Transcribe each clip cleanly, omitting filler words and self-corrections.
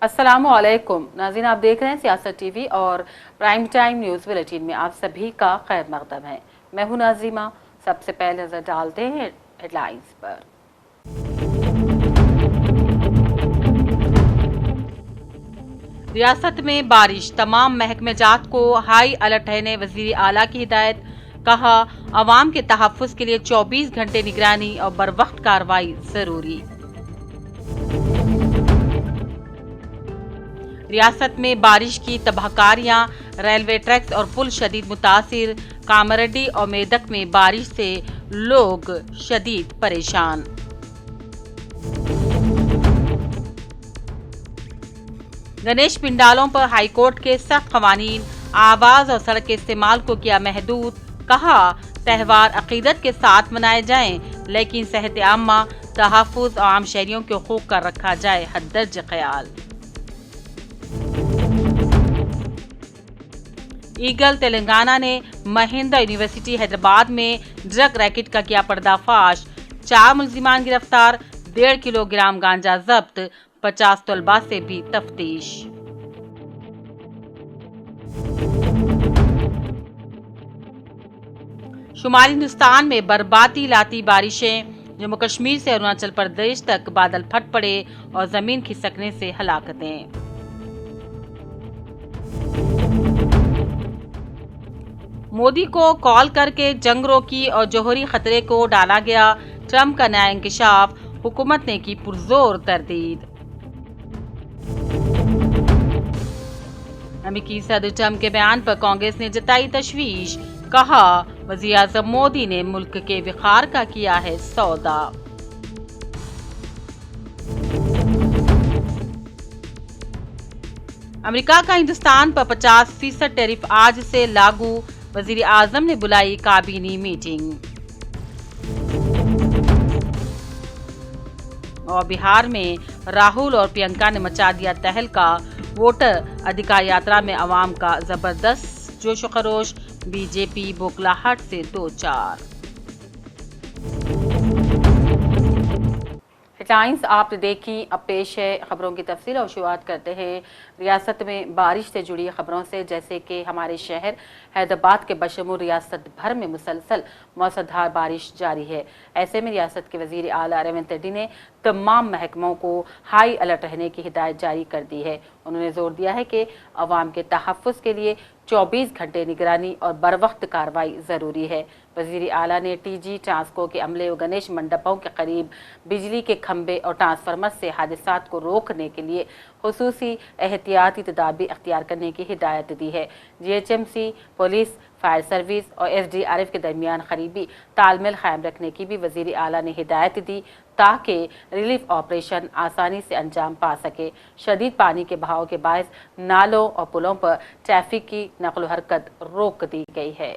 अस्सलामुअलैकुम नाज़रीन, आप देख रहे हैं सियासत टीवी और प्राइम टाइम न्यूज़ बुलेटिन में आप सभी का खैर मकदम है। मैं हूं नाज़रीमा। सबसे पहले नजर डालते हैं हेडलाइंस पर। रियासत में बारिश, तमाम महकमे जात को हाई अलर्ट रहने वजीर आला की हिदायत। कहा, अवाम के तहफ़्फ़ुज़ के लिए 24 घंटे निगरानी और बरवक्त कार्रवाई जरूरी। रियासत में बारिश की तबाहकारियां, रेलवे ट्रैक्स और पुल शदीद मुतासिर। कामारेड्डी और मेदक में बारिश से लोग शदीद परेशान। गणेश पिंडालों पर हाईकोर्ट के सख्त कवानीन, आवाज और सड़क के इस्तेमाल को किया महदूद। कहा, त्यौहार अकीदत के साथ मनाए जाएं, लेकिन सेहत आम्मा, तहफ़्फ़ुज़ और आम शहरियों के हुकूक का रखा जाए हद्दर्ज ख्याल। ईगल तेलंगाना ने महिंद्रा यूनिवर्सिटी हैदराबाद में ड्रग रैकेट का किया पर्दाफाश। 4 मुलजिमान गिरफ्तार, 1.5 किलोग्राम गांजा जब्त, 50 तलबा से भी तफ्तीश। शुमाली हिंदुस्तान में बर्बादी लाती बारिशें, जम्मू कश्मीर से अरुणाचल प्रदेश तक बादल फट पड़े और जमीन खिसकने से हलाकतें। मोदी को कॉल करके जंग रोकी और जौहरी खतरे को डाला गया। ट्रंप का नया इंकशाफ, हुकूमत ने की पुरजोर तरदीद। अमेरिकी सदर ट्रंप के बयान पर कांग्रेस ने जताई तशवीश। कहा, वज़ीर आज़म मोदी ने मुल्क के विखार का किया है सौदा। अमेरिका का हिंदुस्तान पर 50% टैरिफ आज से लागू। वज़ीर आज़म ने बुलाई काबीनी मीटिंग। और बिहार में राहुल और प्रियंका ने मचा दिया तहलका। वोटर अधिकार यात्रा में अवाम का जबरदस्त जोश खरोश। बीजेपी बोखलाहट से 2-4। हेडलाइंस आपने देखी, अब पेश है खबरों की तफसील और शुरुआत करते हैं रियासत में बारिश से जुड़ी खबरों से। जैसे कि हमारे शहर हैदराबाद के बशमूल रियासत भर में मुसलसल मौसलाधार बारिश जारी है। ऐसे में रियासत के वजीर आला रेवंत रेड्डी ने तमाम महकमों को हाई अलर्ट रहने की हिदायत जारी कर दी है। उन्होंने जोर दिया है कि अवाम के तहफ़्फ़ुज़ के लिए 24 घंटे निगरानी और बरवक्त कार्रवाई ज़रूरी है। वज़ीर आला ने टीजी ट्रांसको के अमले और गणेश मंडपों के करीब बिजली के खंभे और ट्रांसफार्मर से हादसात को रोकने के लिए खुसूसी एहतियाती तदाबीर अख्तियार करने की हिदायत दी है। GHMC, पुलिस, फायर सर्विस और SDRF के दरमियान करीबी तालमेल कायम रखने की भी वज़ीर आला ने हिदायत दी, ताकि रिलीफ ऑपरेशन आसानी से अंजाम पा सके। शदीद पानी के बहाव के बायस नालों और पुलों पर ट्रैफिक की नकल हरकत रोक दी गई है।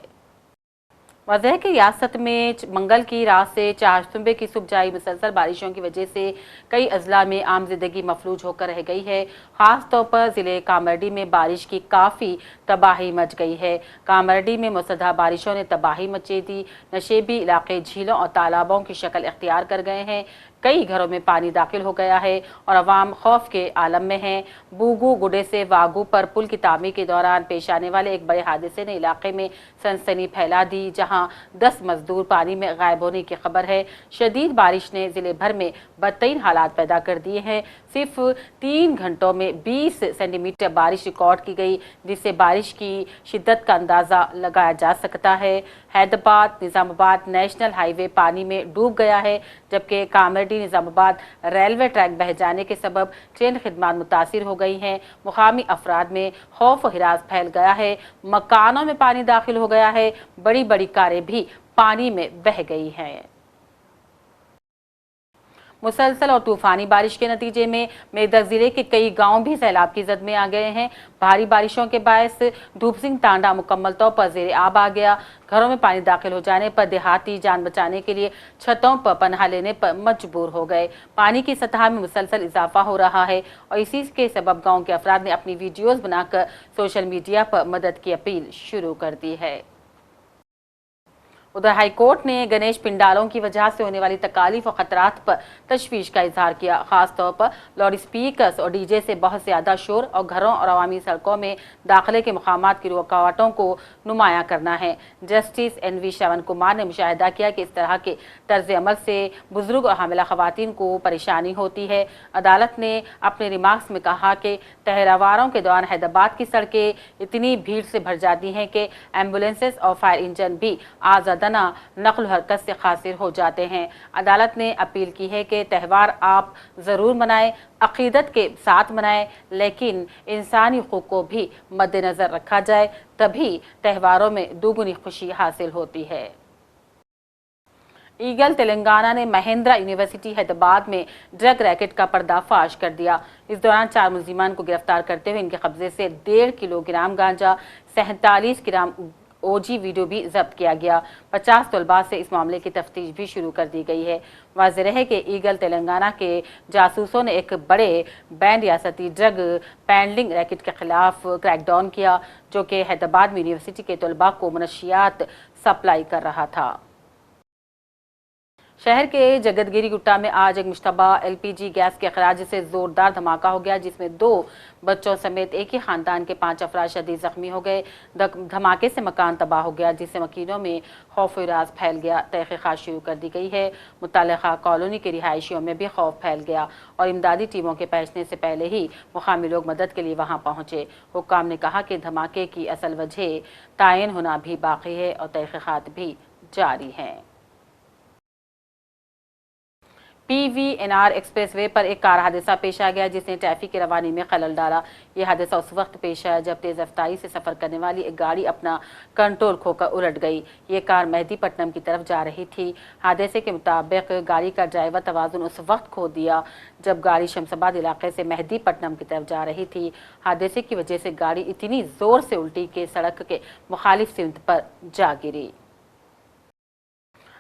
वजह है कि रियासत में मंगल की रात से चारशंबे की सुबह जारी मुसलसल बारिशों की वजह से कई अजला में आम जिंदगी मफलूज होकर रह गई है। खास तौर पर जिले कामारेड्डी में बारिश की काफ़ी तबाही मच गई है। कामारेड्डी में मुसलधार बारिशों ने तबाही मची दी। नशेबी इलाके झीलों और तालाबों की शक्ल इख्तियार कर गए हैं। कई घरों में पानी दाखिल हो गया है और अवाम खौफ के आलम में है। बूगू गुडे से वागू पर पुल की तामीर के दौरान पेश आने वाले एक बड़े हादसे ने इलाके में सनसनी फैला दी, जहां 10 मजदूर पानी में गायब होने की खबर है। शदीद बारिश ने जिले भर में बदतरीन हालात पैदा कर दिए हैं। सिर्फ 3 घंटों में 20 सेंटीमीटर बारिश रिकॉर्ड की गई, जिससे बारिश की शिद्दत का अंदाजा लगाया जा सकता है। हैदराबाद निजामाबाद नेशनल हाईवे पानी में डूब गया है, जबकि कामारेड्डी निजामाबाद रेलवे ट्रैक बह जाने के सबब ट्रेन खिदमत मुतासिर हो गई हैं। मुकामी अफराद में खौफ और हिरास फैल गया है। मकानों में पानी दाखिल हो गया है। बड़ी बड़ी कारें भी पानी में बह गई हैं। मुसलसल और तूफानी बारिश के नतीजे में मेदक जिले के कई गांव भी सैलाब की जद में आ गए हैं। भारी बारिशों के बायस धूप सिंह तांडा मुकम्मल तौर पर ज़ेरे आब आ गया। घरों में पानी दाखिल हो जाने पर देहाती जान बचाने के लिए छतों पर पनाह लेने पर मजबूर हो गए। पानी की सतह में मुसलसल इजाफा हो रहा है और इसी के सबब गाँव के अफराद ने अपनी वीडियोज़ बनाकर सोशल मीडिया पर मदद की अपील शुरू कर दी है। उधर हाईकोर्ट ने गणेश पिंडालों की वजह से होने वाली तकालीफ और खतरात पर तशवीश का इजहार किया। खासतौर पर लाउड स्पीकर्स और डीजे से बहुत ज्यादा शोर और घरों और अवामी सड़कों में दाखिले के मकामात की रुकावटों को नुमायां करना है। जस्टिस NV श्रवण कुमार ने मुशाहिदा किया कि इस तरह के तर्ज अमल से बुजुर्ग और हामिला खवातीन को परेशानी होती है। अदालत ने अपने रिमार्क्स में कहा कि तहरावारों के दौरान हैदराबाद की सड़कें इतनी भीड़ से भर जाती हैं कि एम्बुलेंसेस और फायर इंजन भी आज़ादाना नकल हरकत से खासिर हो जाते हैं। अदालत ने अपील की है कि त्यौहार आप ज़रूर मनाएं, अक़ीदत के साथ मनाएं, लेकिन इंसानी हुकूक़ को भी मद्देनज़र रखा जाए, तभी त्यौहारों में दोगुनी खुशी हासिल होती है। ईगल तेलंगाना ने महिंद्रा यूनिवर्सिटी हैदराबाद में ड्रग रैकेट का पर्दाफाश कर दिया। इस दौरान 4 मुलजिमान को गिरफ्तार करते हुए इनके कब्जे से 1.5 किलोग्राम गांजा, 47 ग्राम OG वीडियो भी जब्त किया गया। 50 तलबा से इस मामले की तफ्तीश भी शुरू कर दी गई है। वाज़ेह है कि ईगल तेलंगाना के जासूसों ने एक बड़े बैन रियासती ड्रग पैडलिंग रैकेट के खिलाफ क्रैकडाउन किया, जो कि हैदराबाद में यूनिवर्सिटी के तलबा को मनशियात सप्लाई कर रहा था। शहर के जगतगिरी गुट्टा में आज एक मुश्तबा LPG गैस के अखराज से जोरदार धमाका हो गया, जिसमें 2 बच्चों समेत एक ही खानदान के 5 अफराद शदीद जख्मी हो गए। धमाके से मकान तबाह हो गया, जिससे मकीनों में खौफ राज फैल गया। तहकीकात शुरू कर दी गई है। मुतल्लिका कॉलोनी के रिहायशियों में भी खौफ फैल गया और इमदादी टीमों के पहुंचने से पहले ही मुकामी लोग मदद के लिए वहां पहुंचे। हुक्काम ने कहा कि धमाके की असल वजह तायन होना भी बाकी है और तहकीकात भी जारी है। PVNR एक्सप्रेसवे पर एक कार हादसा पेश आ गया, जिसने ट्रैफिक की रवानी में खलल डाला। यह हादसा उस वक्त पेश आया जब तेज रफ्तारी से सफर करने वाली एक गाड़ी अपना कंट्रोल खोकर उलट गई। ये कार मेहदीपट्टनम की तरफ जा रही थी। हादसे के मुताबिक गाड़ी का ड्राइवर तवाज़ुन उस वक्त खो दिया जब गाड़ी शमसाबाद इलाके से मेहदीपट्टनम की तरफ जा रही थी। हादसे की वजह से गाड़ी इतनी जोर से उल्टी कि सड़क के मुखालिफ सिमत पर जा गिरी।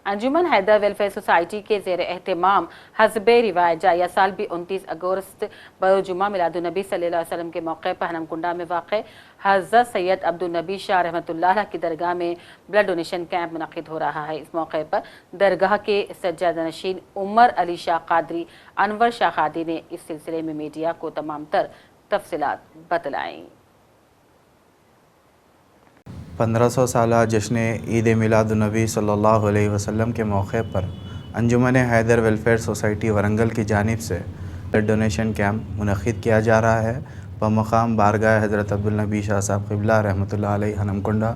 अंजुमन हैदर वेलफेयर सोसाइटी के ज़ेर एहतमाम हज़बे रिवायत जाया साल भी 29 अगस्त बरोजुमा मिलादुन्नबी सल्लल्लाहु अलैहि वसल्लम के मौके पर हनमकुंडा में वाक़ हज़रत सैयद अब्दुल नबी शाह रहमतुल्लाह अलैह की दरगाह में ब्लड डोनेशन कैंप मुनक़िद हो रहा है। इस मौके पर दरगाह के सज्जादनशीन उमर अली शाह कादरी अनवर शाह कादरी ने इस सिलसिले में मीडिया को तमाम तर तफसीलात बतलाई। 1500 साला जश्न ईद मिलादुन्नबी सल्लल्लाहु अलैहि वसल्लम के मौके पर अंजुमन हैदर वेलफेयर सोसाइटी वरंगल की जानिब से ब्लड डोनेशन कैंप मुनक़िद किया जा रहा है। बमक़ाम बारगाह हज़रत अब्दुल नबी शाह साहब क़िबला रहमतुल्लाह अलैहि हनमकुंडा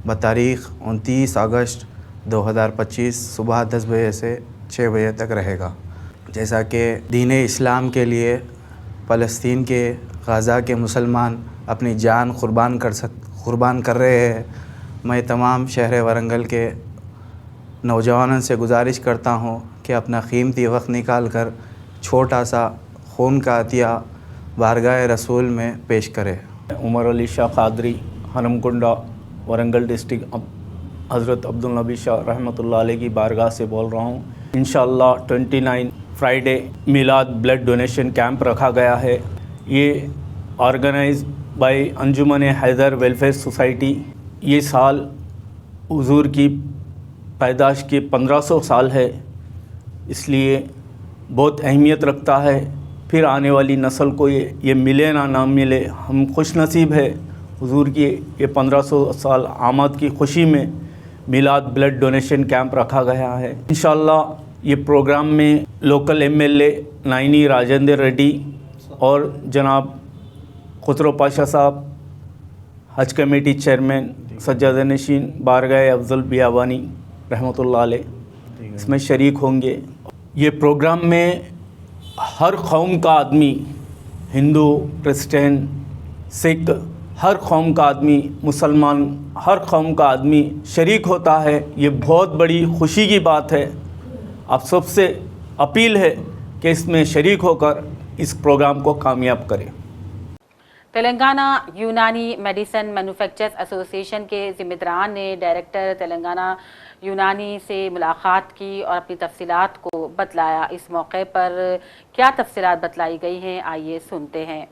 बतारीख़ 29 अगस्त 2025 सुबह 10 बजे से 6 बजे तक रहेगा। जैसा कि दीन इस्लाम के लिए फ़लस्तीन के गाज़ा के मुसलमान अपनी जान कुर्बान कर रहे हैं, मैं तमाम शहर वरंगल के नौजवानों से गुजारिश करता हूँ कि अपना कीमती वक्त निकाल कर छोटा सा खून का अतिया बारगाह रसूल में पेश करें। उमर अली शाह कादरी हनमकुंडा वरंगल डिस्ट्रिक्ट हज़रत अब्दुल नबी शाह रहमतुल्लाह अलैह की बारगाह से बोल रहा हूँ। इंशाअल्लाह 29 फ्राइडे मिलाद ब्लड डोनेशन कैंप रखा गया है। ये organise by Anjuman Haider welfare society. ये साल हुजूर की पैदाश के 1500 साल है, इसलिए बहुत अहमियत रखता है। फिर आने वाली नस्ल को ये मिले ना मिले, हम खुश नसीब है हुजूर की ये 1500 साल आमद की खुशी में मिलाद ब्लड डोनेशन कैंप रखा गया है। इंशाअल्लाह ये प्रोग्राम में local MLA ninety Rajendra Reddy और जनाब खुसरो पाशा साहब, हज कमेटी चेयरमैन सज्जादनशीन बारगाह अफजल बियाबानी रहमतुल्लाह अलैह इसमें शरीक होंगे। ये प्रोग्राम में हर कौम का आदमी, हिंदू, क्रिश्चियन, सिख, हर कौम का आदमी, मुसलमान, हर कौम का आदमी शरीक होता है। ये बहुत बड़ी खुशी की बात है। आप सबसे अपील है कि इसमें शरीक होकर इस प्रोग्राम को कामयाब करें। तेलंगाना यूनानी मेडिसिन मैन्युफैक्चरर्स एसोसिएशन के जिम्मेदारान ने डायरेक्टर तेलंगाना यूनानी से मुलाकात की और अपनी तफसीलात को बतलाया। इस मौके पर क्या तफसीलात बतलाई गई हैं, आइए सुनते हैं।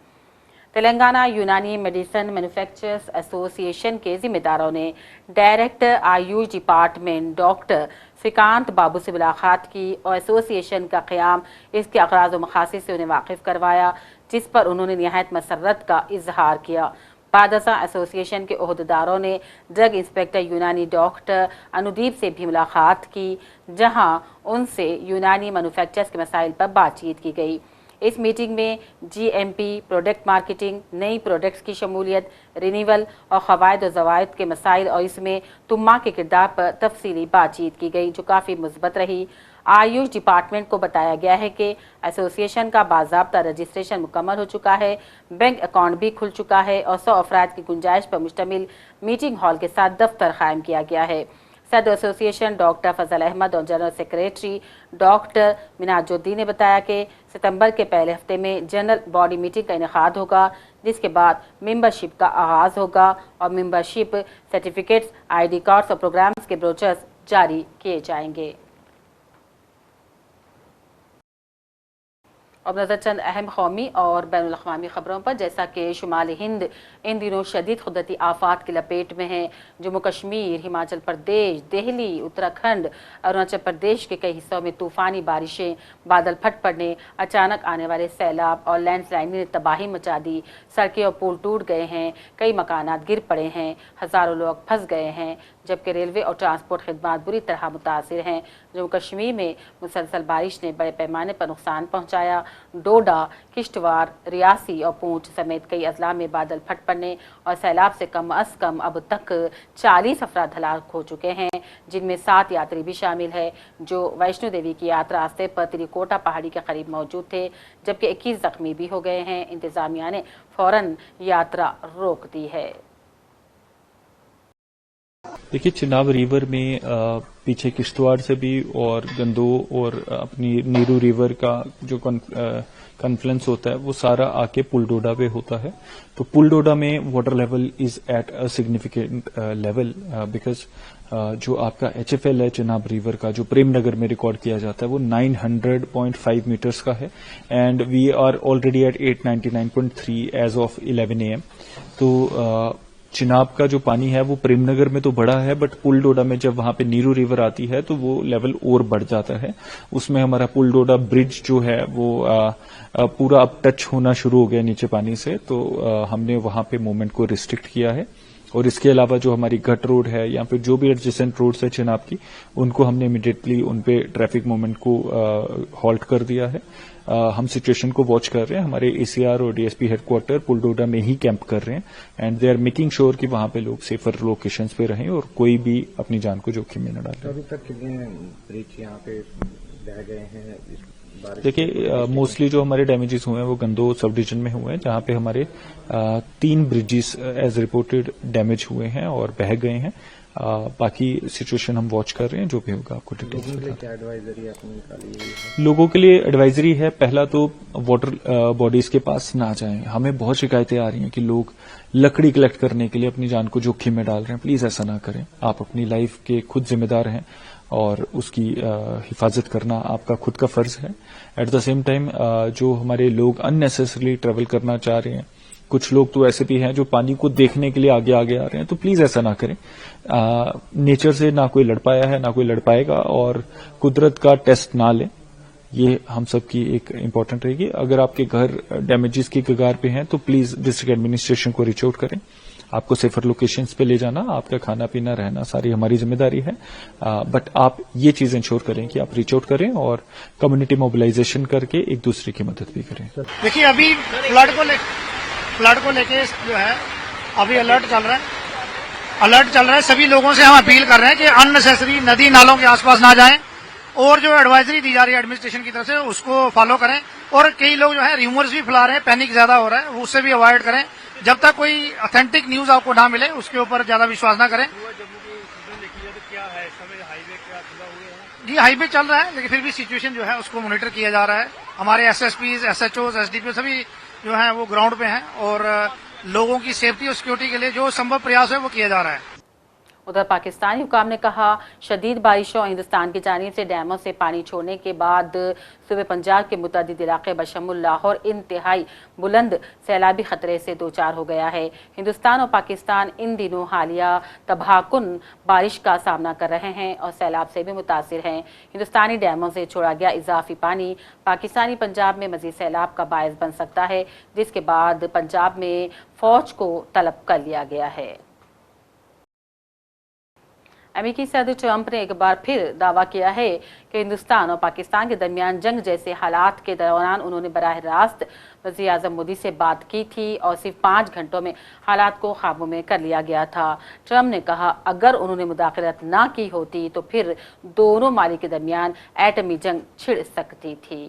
तेलंगाना यूनानी मेडिसिन मैन्युफैक्चरर्स एसोसिएशन के जिम्मेदारों ने director AYUSH department doctor Shrikant Babu से मुलाकात की और एसोसिएशन का क़याम इसके अग़राज़ व मक़ासिद से उन्हें वाकिफ़ करवाया, जिस पर उन्होंने निहायत मसर्रत का इजहार किया। बादशाह एसोसिएशन के ओहदेदारों ने ड्रग इंस्पेक्टर यूनानी डॉक्टर अनुदीप से भी मुलाकात की, जहां उनसे यूनानी मैन्युफैक्चरर्स के मसाइल पर बातचीत की गई। इस मीटिंग में GMP, प्रोडक्ट मार्केटिंग, नई प्रोडक्ट्स की शमूलियत, रिन्यूअल और क़वायद व ज़वायद के मसाइल और इसमें तुम्मा के किरदार पर तफसीली बातचीत की गई, जो काफ़ी मुस्बत रही। आयुष डिपार्टमेंट को बताया गया है कि एसोसिएशन का बाज़ाब्ता रजिस्ट्रेशन मुकम्मल हो चुका है, बैंक अकाउंट भी खुल चुका है और 100 अफराद की गुंजाइश पर मुश्तमिल मीटिंग हॉल के साथ दफ्तर कायम किया गया है। सदर एसोसिएशन डॉक्टर फजल अहमद और जनरल सेक्रेटरी डॉक्टर मिनाजुद्दीन ने बताया कि सितंबर के पहले हफ्ते में जनरल बॉडी मीटिंग का इनेकाद होगा, जिसके बाद मेंबरशिप का आगाज़ होगा और मेंबरशिप सर्टिफिकेट्स, ID कार्ड्स और प्रोग्राम्स के ब्रोचर्स जारी किए जाएंगे। अब नजर चंद अहम कौमी और बैनुल अक़वामी खबरों पर, जैसा कि शुमाली हिंद इन दिनों शदीद कुदरती आफात की लपेट में है। जम्मू कश्मीर, हिमाचल प्रदेश, दिल्ली, उत्तराखंड, अरुणाचल प्रदेश के कई हिस्सों में तूफ़ानी बारिशें, बादल फट पड़ने, अचानक आने वाले सैलाब और लैंडस्लाइडिंग ने तबाही मचा दी। सड़कें और पुल टूट गए हैं, कई मकानात गिर पड़े हैं, हज़ारों लोग फंस गए हैं, जबकि रेलवे और ट्रांसपोर्ट खिदमात बुरी तरह मुतासिर हैं। जम्मू कश्मीर में मुसलसल बारिश ने बड़े पैमाने पर नुकसान पहुँचाया। डोडा, किश्तवाड़, रियासी और पूंछ समेत कई अजला में बादल फट पड़ने और सैलाब से कम अज कम अब तक 40 अफराद हलाक हो चुके हैं, जिनमें 7 यात्री भी शामिल है, जो वैष्णो देवी की यात्रा रास्ते पर त्रिकोटा पहाड़ी के करीब मौजूद थे, जबकि 21 जख्मी भी हो गए हैं। इंतजामिया ने फौरन यात्रा रोक दी है। देखिए, चिनाब रिवर में पीछे किश्तवाड़ से भी और गंदो और अपनी नीरू रिवर का जो कॉन्फ्लुएंस होता है वो सारा आके पुलडोडा पे होता है। तो पुलडोडा में water level is at a significant level because जो आपका HFL है चिनाब रिवर का, जो प्रेम नगर में रिकॉर्ड किया जाता है, वो 900.5 मीटर्स का है and we are already at 899.3 as of 11 AM। तो चिनाब का जो पानी है वो प्रेमनगर में तो बढ़ा है, बट पुलडोडा में जब वहां पे नीरू रिवर आती है तो वो लेवल और बढ़ जाता है। उसमें हमारा पुलडोडा ब्रिज जो है वो पूरा अब टच होना शुरू हो गया नीचे पानी से, तो हमने वहां पे मूवमेंट को रिस्ट्रिक्ट किया है। और इसके अलावा जो हमारी घट रोड है या फिर जो भी एडजेसेंट रोड्स है चिनाब की, उनको हमने इमीडिएटली उनपे ट्रैफिक मूवमेंट को हॉल्ट कर दिया है। हम सिचुएशन को वॉच कर रहे हैं। हमारे ACR और DSP हेडक्वार्टर पुलडोडा में ही कैंप कर रहे हैं and they are making sure कि वहां पे लोग सेफर लोकेशंस पे रहें और कोई भी अपनी जान को जोखिम में न डालें। अभी तक कितने ब्रिज यहाँ पे बह गए हैं? देखिए, मोस्टली जो हमारे डैमेजेस हुए हैं वो गंदो सब डिवीजन में हुए हैं, जहां पे हमारे 3 ब्रिजेस एज रिपोर्टेड डैमेज हुए हैं और बह गए हैं। बाकी सिचुएशन हम वॉच कर रहे हैं, जो भी होगा आपको डिटेल्स लोगों के लिए क्या एडवाइजरी आपने निकाली है? लोगों के लिए एडवाइजरी है, पहला तो वाटर बॉडीज के पास ना जाएं। हमें बहुत शिकायतें आ रही हैं कि लोग लकड़ी कलेक्ट करने के लिए अपनी जान को जोखिम में डाल रहे हैं। प्लीज ऐसा ना करें। आप अपनी लाइफ के खुद जिम्मेदार हैं और उसकी हिफाजत करना आपका खुद का फर्ज है। एट द सेम टाइम जो हमारे लोग अननेसेसरली ट्रेवल करना चाह रहे हैं, कुछ लोग तो ऐसे भी हैं जो पानी को देखने के लिए आगे आगे आ रहे हैं, तो प्लीज ऐसा ना करें। नेचर से ना कोई लड़ पाया है ना कोई लड़ पाएगा, और कुदरत का टेस्ट ना लें, ये हम सब की एक इम्पोर्टेंट रहेगी। अगर आपके घर डैमेजेस की कगार पे हैं तो प्लीज डिस्ट्रिक्ट एडमिनिस्ट्रेशन को रीच आउट करें। आपको सेफर लोकेशंस पे ले जाना, आपका खाना पीना रहना सारी हमारी जिम्मेदारी है, बट आप ये चीज इंश्योर करें कि आप रीच आउट करें और कम्युनिटी मोबिलाइजेशन करके एक दूसरे की मदद भी करें। देखिए, अभी फ्लड को लेके जो है अभी अलर्ट चल रहा है। सभी लोगों से हम अपील कर रहे हैं कि अननेसेसरी नदी नालों के आसपास ना जाएं और जो एडवाइजरी दी जा रही है एडमिनिस्ट्रेशन की तरफ से उसको फॉलो करें। और कई लोग जो है र्यूमर्स भी फैला रहे हैं, पैनिक ज्यादा हो रहा है, उससे भी अवॉइड करें। जब तक कोई ऑथेंटिक न्यूज आपको ना मिले उसके ऊपर ज्यादा विश्वास ना करें। जी, हाईवे चल रहा है, लेकिन फिर भी सिचुएशन जो है उसको मॉनिटर किया जा रहा है। हमारे SSPs, SHOs, SDPO सभी जो है वो ग्राउंड पे हैं और लोगों की सेफ्टी और सिक्योरिटी के लिए जो संभव प्रयास है वो किया जा रहा है। उधर पाकिस्तानी हुकाम ने कहा शदीद बारिशों हिंदुस्तान की जानिब से डैमों से पानी छोड़ने के बाद सूबे पंजाब के मुतअद्दिद इलाके बशमुल लाहौर इंतहाई बुलंद सैलाबी खतरे से दो चार हो गया है। हिंदुस्तान और पाकिस्तान इन दिनों हालिया तबाहकुन बारिश का सामना कर रहे हैं और सैलाब से भी मुतासिर हैं। हिंदुस्तानी डैमों से छोड़ा गया इजाफी पानी पाकिस्तानी पंजाब में मजीद सैलाब का बायस बन सकता है, जिसके बाद पंजाब में फौज को तलब कर लिया गया है। अमेरिकी सदर ट्रंप ने एक बार फिर दावा किया है कि हिंदुस्तान और पाकिस्तान के दरमियान जंग जैसे हालात के दौरान उन्होंने बराह रास्त वज़ीर आज़म मोदी से बात की थी और सिर्फ 5 घंटों में हालात को काबू में कर लिया गया था। ट्रंप ने कहा अगर उन्होंने मुदाखलत ना की होती तो फिर दोनों मालिक के दरमियान एटमी जंग छिड़ सकती थी।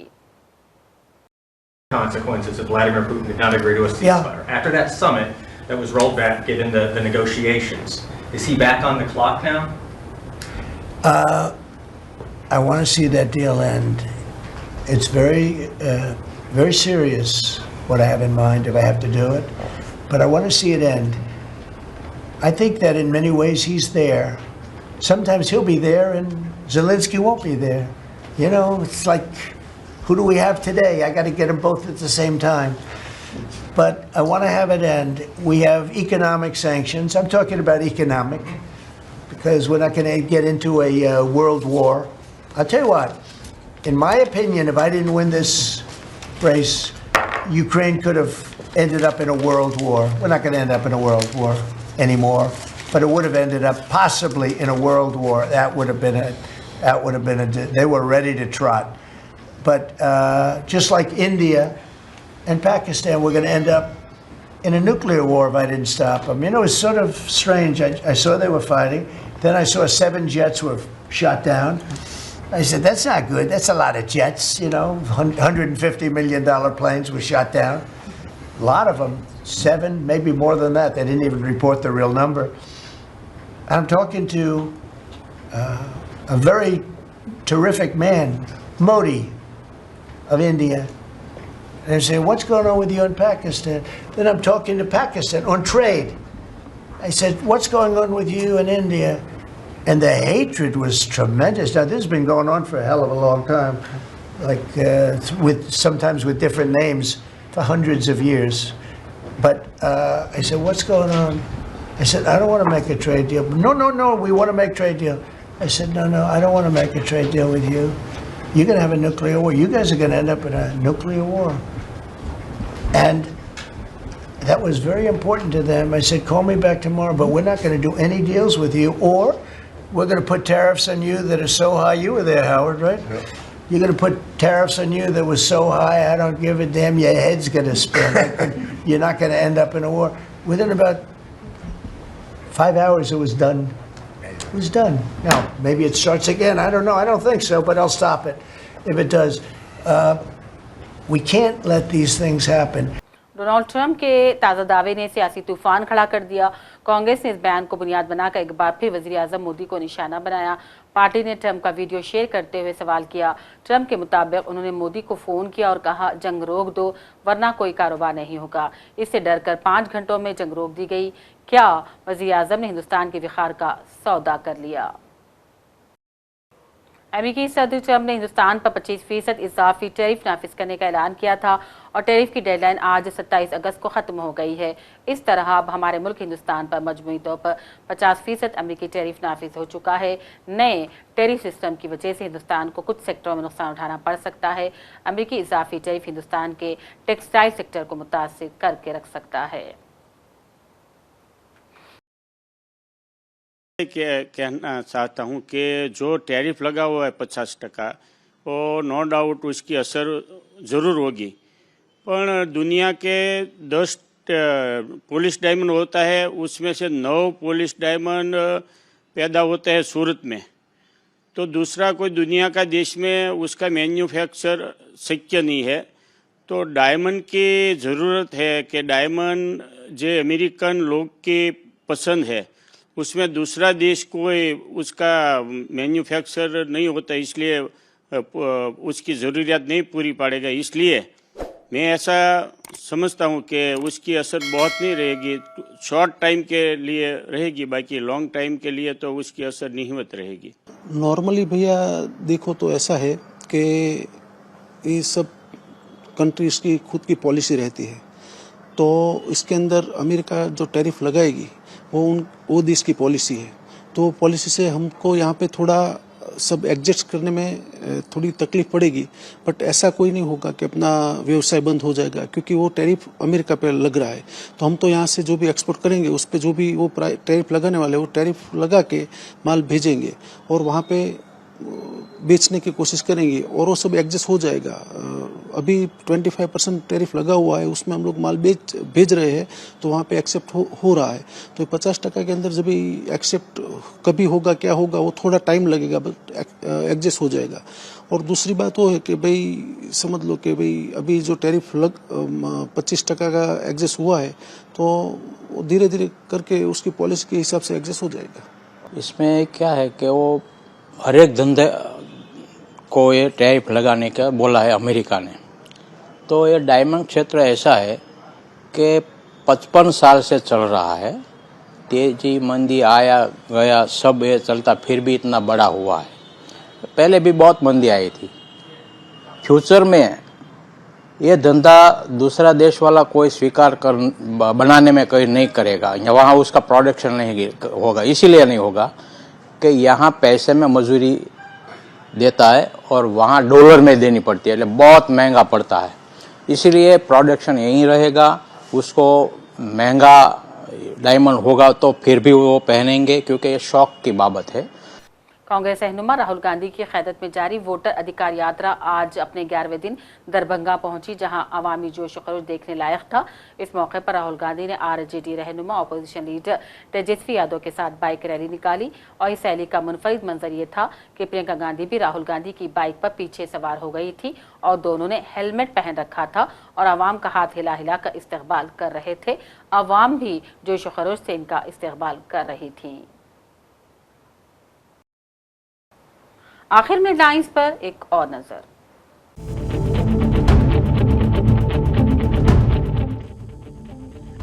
Consequences if Vladimir Putin did not agree to a ceasefire. After that summit that was rolled back, given the negotiations, is he back on the clock now? I want to see that deal end. It's very serious what I have in mind if I have to do it, but I want to see it end. I think that in many ways he's there. Sometimes he'll be there and Zelensky won't be there. You know, it's like, who do we have today? I got to get them both at the same time. But I want to have it end. We have economic sanctions. I'm talking about economic, because we're not going to get into a world war. I'll tell you what, in my opinion, if I didn't win this race, Ukraine could have ended up in a world war. We're not going to end up in a world war anymore, but it would have ended up possibly in a world war. That would have been they were ready to trot. But just like India and Pakistan, we're going to end up in a nuclear war if I didn't stop them. You know, it's sort of strange. I saw they were fighting. Then I saw 7 jets were shot down. I said, that's not good. That's a lot of jets, you know. $150 million planes were shot down. A lot of them, 7, maybe more than that. They didn't even report the real number. I'm talking to a very terrific man, Modi of India. And I say, what's going on with you in Pakistan? Then I'm talking to Pakistan on trade. I said, what's going on with you in India? And the hatred was tremendous. Now, this has been going on for a hell of a long time, like sometimes with different names for hundreds of years. But I said, what's going on? I said, I don't want to make a trade deal. No, we want to make a trade deal. I said, no, I don't want to make a trade deal with you. You're going to have a nuclear war. You guys are going to end up in a nuclear war. And that was very important to them. I said, call me back tomorrow, but we're not going to do any deals with you, or we're going to put tariffs on you that are so high. You were there, Howard, right? Yep. You're going to put tariffs on you that was so high, I don't give a damn. Your head's going to spin. You're not going to end up in a war. Within about 5 hours, it was done. It was done. Now, maybe it starts again. I don't know. I don't think so, but I'll stop it if it does. We can't let these things happen. Donald Trump के ताज़ा दावे ने सियासी तूफान खड़ा कर दिया। कांग्रेस ने इस बयान को बुनियाद बनाकर एक बार फिर वज़ीर आज़म मोदी को निशाना बनाया। पार्टी ने ट्रंप का वीडियो शेयर करते हुए सवाल किया। ट्रंप के मुताबिक उन्होंने मोदी को फ़ोन किया और कहा, जंग रोक दो वरना कोई कारोबार नहीं होगा। इससे डरकर 5 घंटों में जंग रोक दी गई। क्या वज़ीर आज़म ने हिंदुस्तान के विखार का सौदा कर लिया? अमेरिकी सदर ट्रंप ने हिंदुस्तान पर 25% इजाफी टैरिफ नाफिज करने का ऐलान किया था और टैरिफ की डेडलाइन आज 27 अगस्त को ख़त्म हो गई है। इस तरह अब हमारे मुल्क हिंदुस्तान पर मजमूई तौर पर 50% अमेरिकी टैरिफ नाफिज हो चुका है। नए टैरिफ सिस्टम की वजह से हिंदुस्तान को कुछ सेक्टरों में नुकसान उठाना पड़ सकता है। अमेरिकी इजाफी टैरिफ हिंदुस्तान के टेक्सटाइल सेक्टर को मुतासिर करके रख सकता है। कहना चाहता हूँ कि जो टैरिफ लगा हुआ है 50%, वो नो डाउट उसकी असर ज़रूर होगी, पर दुनिया के 10 पॉलिश डायमंड होता है, उसमें से 9 पॉलिश डायमंड पैदा होता है सूरत में, तो दूसरा कोई दुनिया का देश में उसका मैन्युफैक्चर शक्य नहीं है। तो डायमंड की ज़रूरत है कि डायमंड जो अमेरिकन लोग की पसंद है उसमें दूसरा देश कोई उसका मैन्युफैक्चर नहीं होता, इसलिए उसकी ज़रूरियात नहीं पूरी पड़ेगा। इसलिए मैं ऐसा समझता हूँ कि उसकी असर बहुत नहीं रहेगी, शॉर्ट टाइम के लिए रहेगी, बाकी लॉन्ग टाइम के लिए तो उसकी असर नहींवत रहेगी। नॉर्मली भैया देखो तो ऐसा है कि ये सब कंट्रीज़ की खुद की पॉलिसी रहती है, तो इसके अंदर अमेरिका जो टैरिफ लगाएगी वो देश की पॉलिसी है, तो पॉलिसी से हमको यहाँ पे थोड़ा सब एडजस्ट करने में थोड़ी तकलीफ पड़ेगी, बट ऐसा कोई नहीं होगा कि अपना व्यवसाय बंद हो जाएगा, क्योंकि वो टैरिफ अमेरिका पे लग रहा है। तो हम तो यहाँ से जो भी एक्सपोर्ट करेंगे उस पे जो भी वो टैरिफ लगाने वाले वो टैरिफ लगा के माल भेजेंगे और वहाँ पे बेचने की कोशिश करेंगे और वो सब एडजस्ट हो जाएगा। अभी 25% टैरिफ लगा हुआ है, उसमें हम लोग माल भेज रहे हैं, तो वहाँ पे एक्सेप्ट हो रहा है। तो 50% के अंदर जब भी एक्सेप्ट कभी होगा क्या होगा वो थोड़ा टाइम लगेगा, बट एडजस्ट हो जाएगा। और दूसरी बात वो है कि भाई समझ लो कि भाई अभी जो टैरिफ 25% का एडजस्ट हुआ है, तो धीरे धीरे करके उसकी पॉलिसी के हिसाब से एडजस्ट हो जाएगा। इसमें क्या है कि वो हर एक धंधे को ये टैरिफ लगाने का बोला है अमेरिका ने। तो ये डायमंड क्षेत्र ऐसा है कि 55 साल से चल रहा है, तेजी मंदी आया गया सब ये चलता, फिर भी इतना बड़ा हुआ है। पहले भी बहुत मंदी आई थी। फ्यूचर में ये धंधा दूसरा देश वाला कोई स्वीकार कर बनाने में कोई नहीं करेगा, वहाँ उसका प्रोडक्शन नहीं होगा। इसीलिए नहीं होगा कि यहाँ पैसे में मजदूरी देता है और वहाँ डॉलर में देनी पड़ती है, मतलब बहुत महंगा पड़ता है। इसीलिए प्रोडक्शन यहीं रहेगा। उसको महंगा डायमंड होगा तो फिर भी वो पहनेंगे, क्योंकि ये शौक की बाबत है। कांग्रेस रहनुमा राहुल गांधी की क़यादत में जारी वोटर अधिकार यात्रा आज अपने 11वें दिन दरभंगा पहुंची, जहां अवामी जोश खरोश देखने लायक था। इस मौके पर राहुल गांधी ने आरजेडी रहनुमा अपोजिशन लीडर तेजस्वी यादव के साथ बाइक रैली निकाली और इस रैली का मुनफरिद मंजर ये था कि प्रियंका गांधी भी राहुल गांधी की बाइक पर पीछे सवार हो गई थी और दोनों ने हेलमेट पहन रखा था और अवाम का हाथ हिला हिला कर इस्तकबाल कर रहे थे। अवाम भी जोश खरोश से इनका इस्तकबाल कर रही थी। आखिर में लाइंस पर एक और नजर।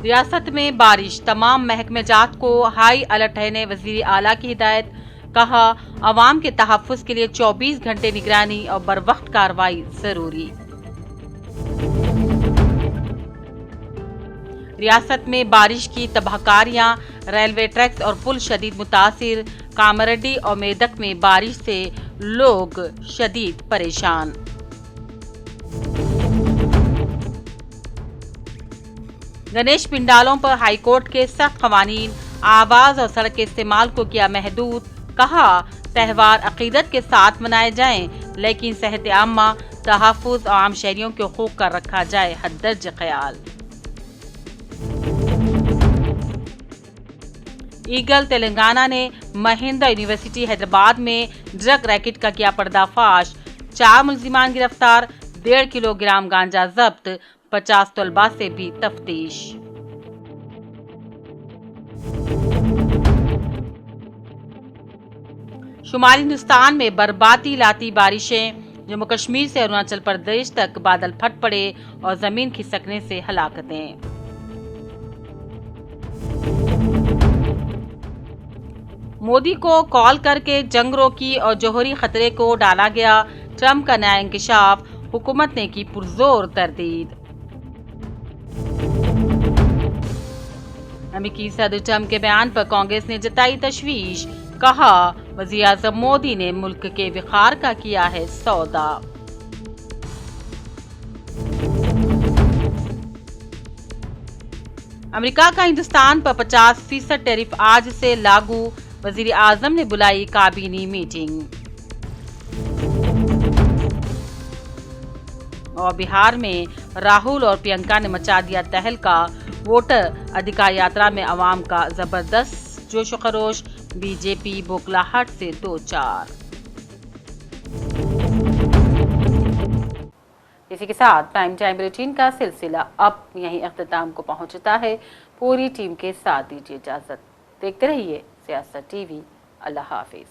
रियासत में बारिश, तमाम महकमे जात को हाई अलर्ट रहने वजीर आला की हिदायत। कहा, अवाम के तहफ्फुज के लिए 24 घंटे निगरानी और बरवक्त कार्रवाई जरूरी। रियासत में बारिश की तबाहकारियां, रेलवे ट्रैक्स और पुल शदीद मुतासिर। कामारेड्डी और मेदक में बारिश से लोग शदीद परेशान। गणेश पिंडालों पर हाईकोर्ट के सख्त कवानीन, आवाज और सड़क के इस्तेमाल को किया महदूद। कहा, त्यौहार अकीदत के साथ मनाए जाएं, लेकिन सेहत आम्मा, तहफ्फुज और आम शहरियों के हुकूक का रखा जाए हद्दर्ज ख्याल। ईगल तेलंगाना ने महिंद्रा यूनिवर्सिटी हैदराबाद में ड्रग रैकेट का किया पर्दाफाश। 4 मुल्जिमान गिरफ्तार, 1.5 किलोग्राम गांजा जब्त, 50 तलबा से भी तफ्तीश। शुमाली हिंदुस्तान में बर्बादी लाती बारिशें, जम्मू कश्मीर से अरुणाचल प्रदेश तक बादल फट पड़े और जमीन खिसकने से हलाकतें। मोदी को कॉल करके जंग रोकी और जौहरी खतरे को डाला गया। ट्रंप का नया इंकशाफ, हुकूमत ने की पुरजोर तरदीद। अमेरिकी सदर ट्रंप के बयान पर कांग्रेस ने जताई तशवीश। कहा, वज़ीर आज़म मोदी ने मुल्क के विखार का किया है सौदा। अमेरिका का हिंदुस्तान पर 50% टैरिफ आज से लागू। वजीर आजम ने बुलाई काबीनी मीटिंग। और बिहार में राहुल और प्रियंका ने मचा दिया तहलका। वोटर अधिकार यात्रा में अवाम का जबरदस्त जोश खरोश, बीजेपी बोखलाहट से 2-4। इसी के साथ प्राइम टाइम बुलेटिन का सिलसिला अब यहीं अख्ताम को पहुंचता है। पूरी टीम के साथ दीजिए इजाजत। देखते रहिए सियासत टीवी। अल्लाह हाफिज।